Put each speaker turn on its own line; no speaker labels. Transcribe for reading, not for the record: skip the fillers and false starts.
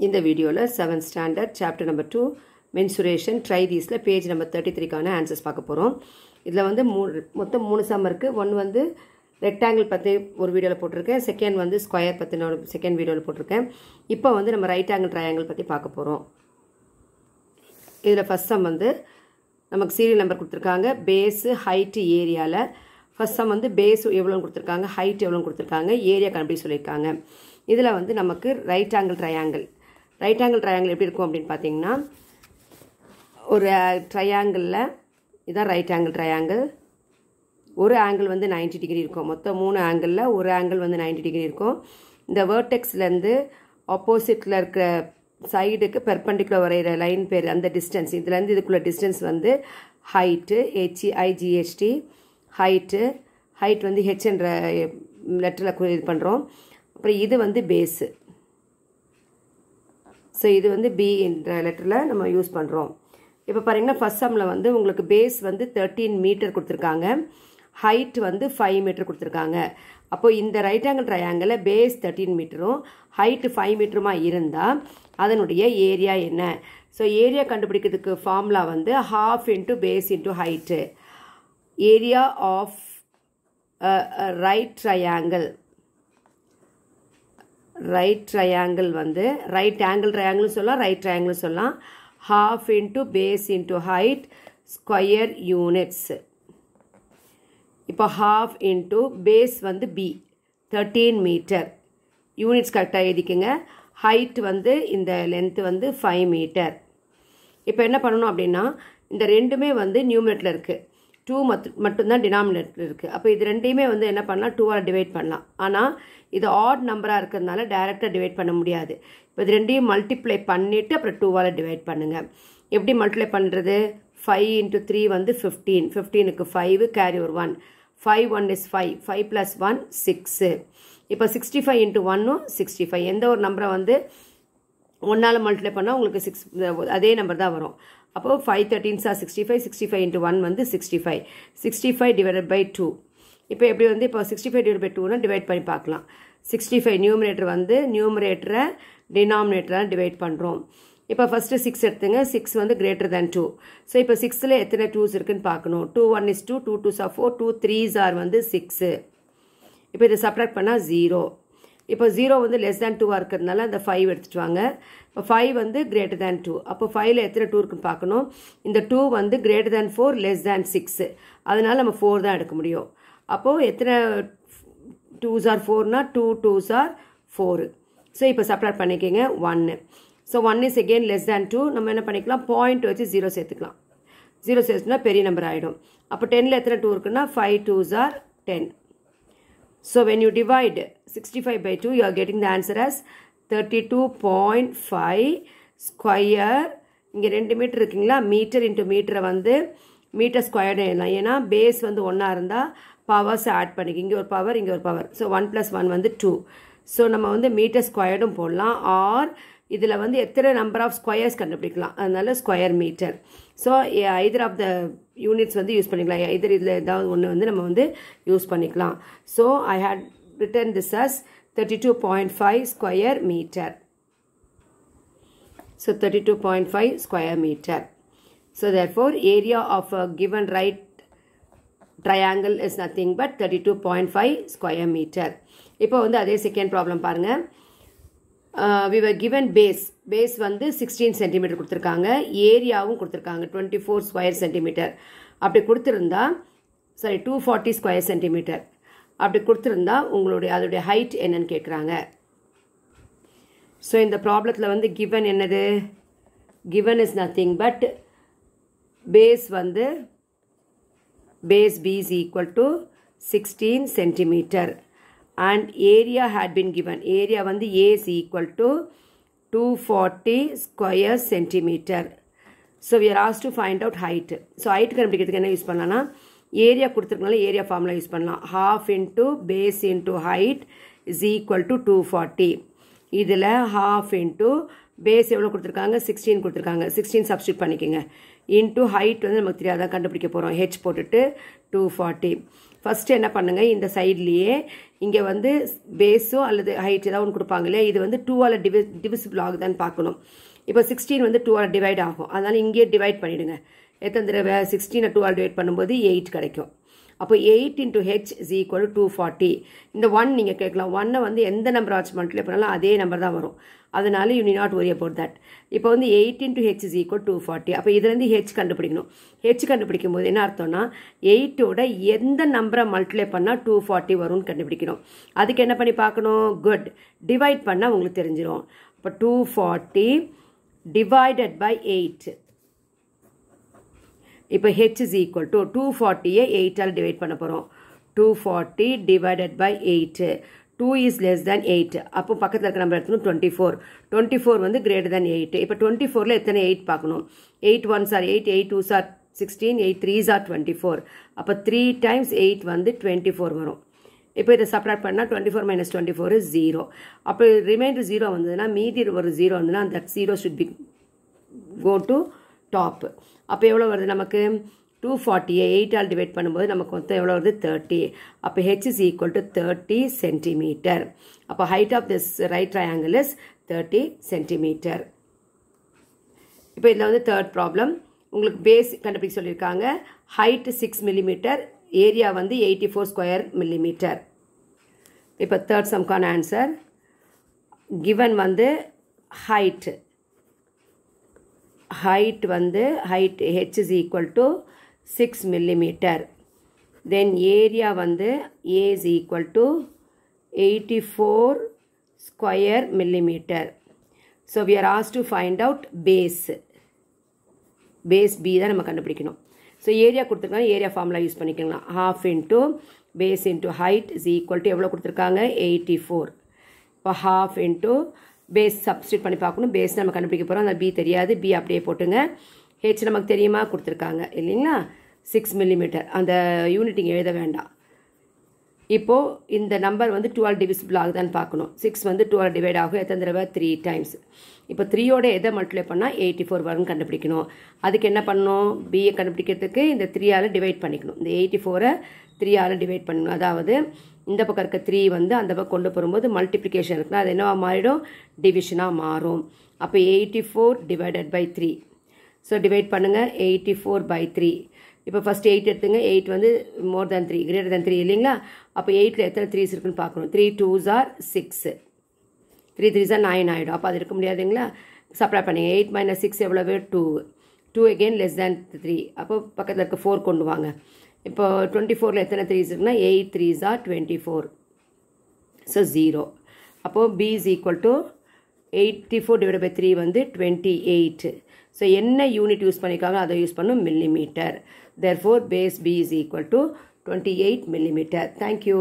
இந்த வீடியோவில் 7th standard chapter number 2 mensuration try தீஸில் பேஜ் நம்பர் 33க்கான ஆன்சர்ஸ் பார்க்க போகிறோம். இதில் வந்து மொத்தம் 3 சம் இருக்குது. ஒன்று வந்து ரெக்டாங்கிள் பற்றி ஒரு வீடியோவில் போட்டிருக்கேன், செகண்ட் வந்து ஸ்கொயர் பற்றி நான் செகண்ட் வீடியோவில் போட்டிருக்கேன். இப்போ வந்து நம்ம ரைட் ஆங்கிள் ட்ரையாங்கிள் பற்றி பார்க்க போகிறோம். இதில் ஃபஸ்ட் சம் வந்து நமக்கு சீரியல் நம்பர் கொடுத்துருக்காங்க, பேஸு ஹைட்டு ஏரியாவில். ஃபஸ்ட் சம் வந்து பேஸ் எவ்வளோன்னு கொடுத்துருக்காங்க, ஹைட் எவ்வளோன்னு கொடுத்துருக்காங்க, ஏரியா கண்டுபிடி சொல்லியிருக்காங்க. இதில் வந்து நமக்கு ரைட் ஆங்கிள் ட்ரையாங்கிள் எப்படி இருக்கும் அப்படின்னு பார்த்தீங்கன்னா, ஒரு ட்ரையாங்கிளில் இதுதான் ரைட் ஆங்கிள் ட்ரையாங்கிள். ஒரு ஆங்கிள் வந்து 90 டிகிரி இருக்கும். மொத்தம் 3 ஆங்கிளில் ஒரு ஆங்கிள் வந்து 90 டிகிரி இருக்கும். இந்த வேர்டெக்ஸ்லேருந்து ஆப்போசிட்டில் இருக்கிற சைடுக்கு பெர்பெண்டிகுலர் வரைகிற லைன் பேர் அந்த டிஸ்டன்ஸ். இதுலேருந்து இதுக்குள்ள டிஸ்டன்ஸ் வந்து ஹைட்டு, HEIGHT ஹைட் வந்து ஹெச் என்ற லெட்டரில் இது பண்ணுறோம். அப்புறம் இது வந்து பேஸு. ஸோ இது வந்து பி என்ற லெட்டரில் நம்ம யூஸ் பண்ணுறோம். இப்போ பாருங்கன்னா ஃபஸ்ட் சம்மில் வந்து உங்களுக்கு பேஸ் வந்து 13 மீட்டர் கொடுத்துருக்காங்க, ஹைட் வந்து 5 மீட்டர் கொடுத்துருக்காங்க. அப்போது இந்த ரைட் ஆங்கிள் ட்ரையாங்கிளில் பேஸ் 13 மீட்டரும் ஹைட்டு 5 மீட்டருமா இருந்தால் அதனுடைய ஏரியா என்ன? ஸோ ஏரியா கண்டுபிடிக்கிறதுக்கு ஃபார்முலா வந்து ½ into base into height. Area of right triangle வந்து ரைட் ஆங்கிள் ட்ரையாங்கிள் சொல்லலாம், ரைட் ட்ரையாங்கிள் சொல்லலாம். ½ into base into height square units. இப்போ ½ இன்ட்டு பேஸ் வந்து பி 13 மீட்டர், யூனிட்ஸ் கரெக்டாக எழுதிக்குங்க. ஹைட் வந்து இந்த லென்த்து வந்து 5 மீட்டர். இப்போ என்ன பண்ணணும் அப்படின்னா, இந்த ரெண்டுமே வந்து நியூமரேட்டரில் இருக்குது, 2 மட்டும்தான் டினாமினேட்டர் இருக்குது. அப்போ இது ரெண்டையுமே வந்து என்ன பண்ணலாம், 2ஆல் டிவைட் பண்ணலாம். ஆனால் இது ஆட் நம்பராக இருக்கிறதுனால டைரெக்டாக டிவைட் பண்ண முடியாது. இப்போ இது ரெண்டையும் மல்டிப்ளை பண்ணிவிட்டு அப்புறம் 2ஆல் டிவைட் பண்ணுங்கள். எப்படி மல்டிப்ளை பண்ணுறது? 5 இன்ட்டு 3 வந்து 15, 15க்கு 5 கேரி ஒரு 1, 5 1 இஸ் 5, 5 + 1 6. இப்போ 65 இன்ட்டு 1 65. எந்த ஒரு நம்பரை வந்து 1ஆல் மல்டிப்ளை பண்ணால் உங்களுக்கு 6 அதே நம்பர் தான் வரும். அப்போது 5 13s are 65, 65 இன்ட்டு 1 வந்து 65, 65 டிவைடட் பை 2. இப்போ எப்படி வந்து இப்போ 65 டிவைட் பை 2னா டிவைட் பண்ணி பார்க்கலாம். 65 நியூமரேட்டர் வந்து நியூமரேட்டரை டினாமினேட்டராக டிவைட் பண்ணுறோம். இப்போ ஃபஸ்ட்டு 6 எடுத்துங்க, 6 வந்து கிரேட்டர் தேன் 2. ஸோ இப்போ 6ல் எத்தனை 2s இருக்குன்னு பார்க்கணும். 2 1 is 2, 2 2s are 4, 2 3s are வந்து 6. இப்போ இதை சப்ராக்ட் பண்ணால் 0. இப்போ 0 வந்து லெஸ் தேன் 2ஆக இருக்கிறதுனால அந்த 5 எடுத்துகிட்டு வாங்க. இப்போ 5 வந்து கிரேட்டர் தேன் 2. அப்போ 5ல் எத்தனை 2 இருக்குன்னு பார்க்கணும். இந்த 2 வந்து கிரேட்டர் தேன் 4, லெஸ் தேன் 6. அதனால் நம்ம 4 தான் எடுக்க முடியும். அப்போது எத்தனை 2s are 4னா 2 2s are 4. So இப்போ சப்ராக்ட் பண்ணிக்கோங்க 1. So 1 is again less than 2. நம்ம என்ன பண்ணிக்கலாம், பாயிண்ட் வச்சு 0 சேர்த்துக்கலாம். 0 சேர்த்துனா பெரிய நம்பர் ஆகிடும். அப்போ 10ல் எத்தனை 2 இருக்குன்னா 5 2s are 10. So when you divide 65 by 2, you are getting the answer as 32.5 square. இங்கே 2 மீட்டர் இருக்குங்களா, மீட்டர் இன்ட்டு மீட்டரை வந்து மீட்டர் ஸ்கொயர்டு எழுதலாம். ஏன்னா பேஸ் வந்து 1ஆக இருந்தால் பவர்ஸ் ஆட் பண்ணிக்க, இங்கே ஒரு பவர் இங்கே ஒரு பவர். ஸோ 1 + 1 வந்து 2. ஸோ நம்ம வந்து மீட்டர் ஸ்கொயர்டும் போடலாம், ஆர் இதில் வந்து எத்தனை நம்பர் ஆஃப் ஸ்கொயர்ஸ் கண்டுபிடிக்கலாம், அதனால square metre. So either of the units வந்து யூஸ் பண்ணிக்கலாம், ஐதர் இதில் ஏதாவது ஒன்று வந்து நம்ம வந்து யூஸ் பண்ணிக்கலாம். So I had written this as 32.5 square metre. So 32.5 square metre. So therefore area of a given right triangle is nothing but 32.5 square meter. இப்போ வந்து அதே செகண்ட் ப்ராப்ளம் பாருங்கள். we were given base வந்து 16 centimetre கொடுத்துருக்காங்க, ஏரியாவும் கொடுத்துருக்காங்க 24 square centimetre. அப்படி கொடுத்துருந்தா 240 ஸ்கொயர் சென்டிமீட்டர் அப்படி கொடுத்துருந்தா உங்களுடைய அதோடைய ஹைட் என்னன்னு கேட்குறாங்க. ஸோ இந்த ப்ராப்ளத்தில் வந்து கிவன் என்னது, given is nothing but base வந்து base B is equal to 16 centimeter and area had been given. Area வந்து A is equal to 240 square centimeter. So we are asked to find out height. So height கண்டுபிடிக்கிறதுக்கு என்ன use பண்ணலாம்னா, area கொடுத்துருக்கனால area formula use பண்ணலாம். ½ into base into height is equal to 240. இதில் ½ into base எவ்வளோ கொடுத்துருக்காங்க, 16 கொடுத்துருக்காங்க, 16 சப்ஸ்டியூட் பண்ணிக்கோங்க. இன்ட்டு ஹைட் வந்து நமக்கு தெரியாதான் கண்டுபிடிக்க போகிறோம், ஹெச் போட்டுட்டு 240. ஃபஸ்ட்டு என்ன பண்ணுங்கள், இந்த சைட்லேயே இங்கே வந்து பேஸோ அல்லது ஹைட் ஏதாவது ஒன்று கொடுப்பாங்க இல்லையா, இது வந்து 2ஆல் டிவிசிபிள் ஆகுதான்னு பார்க்கணும். இப்போ 16 வந்து 2ஆல் டிவைட் ஆகும். அதனால் இங்கேயே டிவைட் பண்ணிவிடுங்க. எத்தனை தடவை 16 2ஆல் டிவைட் பண்ணும்போது 8 கிடைக்கும். அப்போ 8 into h is equal to 240. இந்த 1 நீங்கள் கேட்கலாம், 1 வந்து எந்த நம்பர் ஆச்சு மல்டிப்ளை பண்ணாலும் அதே நம்பர் தான் வரும். அதனால you need not worry about that. இப்போ வந்து 8 into h is equal to 240. அப்போ இதுலேருந்து h கண்டுபிடிக்கணும். h கண்டுபிடிக்கும் போது என்ன அர்த்தம்னா 8ஓட எந்த நம்பரை மல்டிப்ளை பண்ணால் 240 வரும்னு கண்டுபிடிக்கணும். அதுக்கு என்ன பண்ணி பார்க்கணும், குட், டிவைட் பண்ணால் உங்களுக்கு தெரிஞ்சிடும். இப்போ 240 divided by 8. இப்போ h is equal to 240-ஐ 8ஆல் டிவைட் பண்ண போகிறோம். 240 divided by 8. 2 is less than 8. அப்போ பக்கத்தில் இருக்கிற நம்பர் எடுத்துக்கணும் 24. 24 வந்து greater than 8. இப்போ 24ல் எத்தனை 8 பார்க்கணும். 8 1s are 8, 8 2s are 16, 8 3s are 24. அப்போ 3 times 8 வந்து 24 வரும். இப்போ இதை சப்ராக்ட் பண்ணால் 24 minus 24 is 0. அப்போ ரிமைண்டர் 0 வந்ததுன்னா மீதி ஒரு 0 வந்துன்னா அந்த 0 should be go to top. அப்போ எவ்வளோ வருது நமக்கு, 240-ஐ 8ஆல் டிவைட் பண்ணும்போது நமக்கு மொத்தம் எவ்வளோ வருது, 30. அப்போ h is equal to 30 centimeter. அப்போ height of this right triangle is 30 centimeter. இப்போ இதில் வந்து தேர்ட் ப்ராப்ளம் உங்களுக்கு பேஸ் கண்டுபிடிக்க சொல்லியிருக்காங்க. ஹைட் 6 millimeter, ஏரியா வந்து 84 square millimeter. இப்போ தேர்ட் சம்கான ஆன்சர் கிவன் வந்து ஹைட் வந்து height h is equal to 6 millimeter. Then area வந்து a is equal to 84 square millimeter. So we are asked to find out base b தான் நம்ம கண்டுபிடிக்கணும். So area கொடுத்துருக்காங்க, area formula use பண்ணிக்கலாம். half into base into height is equal to எவ்வளோ கொடுத்துருக்காங்க, 84. இப்போ half into base substitute பண்ணி பார்க்கணும். பேஸ் நம்ம கண்டுபிடிக்க போகிறோம், அந்த பி தெரியாது, பி அப்படியே போட்டுங்க. ஹெச் நமக்கு தெரியுமா, கொடுத்துருக்காங்க இல்லைங்களா, 6 millimeter. அந்த யூனிட் இங்கே எழுத வேண்டாம். இப்போது இந்த நம்பர் வந்து 2ஆல் டிவிசிபிள் ஆகுதான்னு பார்க்கணும். 6 வந்து 2ஆல் டிவைட் ஆகும் எத்தனை தடவை, 3 times. இப்போ 3ஓட எதை மல்டிப்ளை பண்ணால் 84 வரும்னு கண்டுபிடிக்கணும். அதுக்கு என்ன பண்ணணும், பிஏ கண்டுபிடிக்கிறதுக்கு இந்த 3ஆல் டிவைட் பண்ணிக்கணும். இந்த 84-ஐ 3ஆல் டிவைட் பண்ணணும். அதாவது இந்த பக்கம் இருக்க 3 வந்து அந்த பக்கம் கொண்டு போகும்போது மல்டிப்ளிகேஷன் இருக்குன்னா அது என்னவா மாறிடும், டிவிஷனாக மாறும். அப்போ 84 divided by 3. ஸோ டிவைட் பண்ணுங்கள், 84 by 3. இப்போ ஃபஸ்ட் 8 எடுத்துங்க. 8 வந்து மோர் தேன் 3, கிரேட்டர் தேன் 3 இல்லைங்களா. அப்போ 8ல் எத்தனை 3s இருக்குன்னு பார்க்கணும். 3 2s are 6, 3 3s are 9 ஆகிடும். அப்போ அது இருக்க முடியாதுங்களா. சப்ராக்ட் பண்ணிங்க. 8 minus 6 எவ்வளவு, 2 again less than 3. அப்போ பக்கத்தில் இருக்க 4 கொண்டு வாங்க. இப்போ 24ல் எத்தனை 3s இருக்குன்னா 8 3s are 24. ஸோ 0. அப்போது b is equal to 84 divided by 3 வந்து 28. ஸோ என்ன யூனிட் யூஸ் பண்ணியிருக்காங்க அதை யூஸ் பண்ணும், millimeter. Therefore base b is equal to 28 millimeter. Thank you.